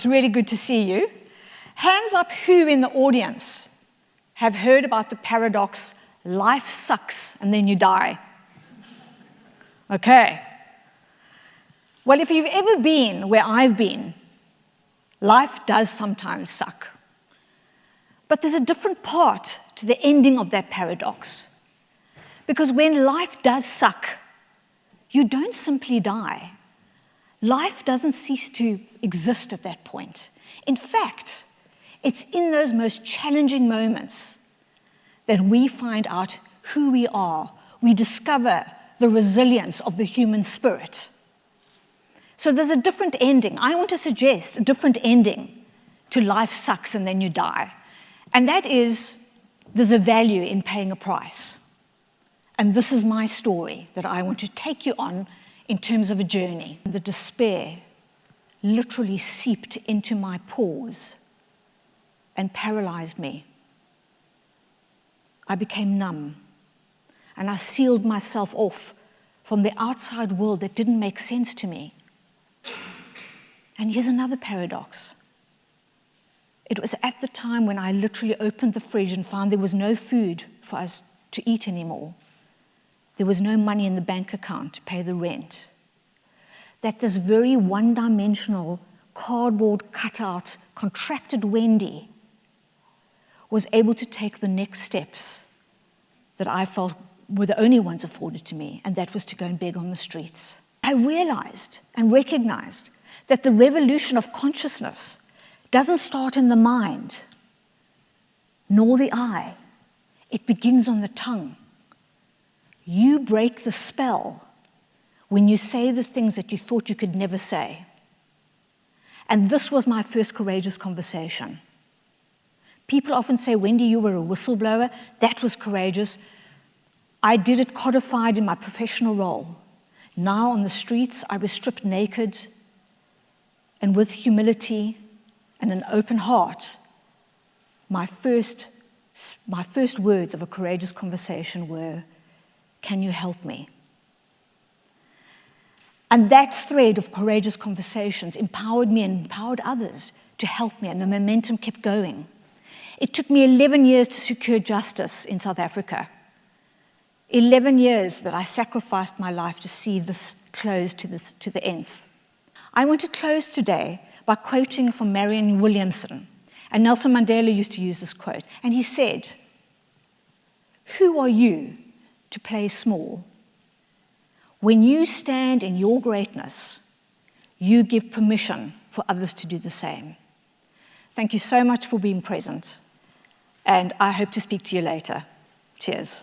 It's really good to see you. Hands up who in the audience have heard about the paradox, life sucks and then you die. Okay. Well, if you've ever been where I've been, life does sometimes suck. But there's a different part to the ending of that paradox. Because when life does suck, you don't simply die. Life doesn't cease to exist at that point. In fact, it's in those most challenging moments that we find out who we are. We discover the resilience of the human spirit. So there's a different ending. I want to suggest a different ending to life sucks and then you die. And that is, there's a value in paying a price. And this is my story that I want to take you on in terms of a journey. The despair literally seeped into my pores and paralyzed me. I became numb, and I sealed myself off from the outside world that didn't make sense to me. And here's another paradox. It was at the time when I literally opened the fridge and found there was no food for us to eat anymore. There was no money in the bank account to pay the rent. That this very one-dimensional, cardboard cutout, contracted Wendy was able to take the next steps that I felt were the only ones afforded to me, and that was to go and beg on the streets. I realized and recognized that the revolution of consciousness doesn't start in the mind, nor the eye. It begins on the tongue. You break the spell when you say the things that you thought you could never say. And this was my first courageous conversation. People often say, Wendy, you were a whistleblower. That was courageous. I did it codified in my professional role. Now on the streets, I was stripped naked, and with humility and an open heart, my first words of a courageous conversation were, can you help me? And that thread of courageous conversations empowered me and empowered others to help me, and the momentum kept going. It took me 11 years to secure justice in South Africa. 11 years that I sacrificed my life to see this close to the nth. I want to close today by quoting from Marianne Williamson. And Nelson Mandela used to use this quote. And he said, who are you to play small? When you stand in your greatness, you give permission for others to do the same. Thank you so much for being present. And I hope to speak to you later. Cheers.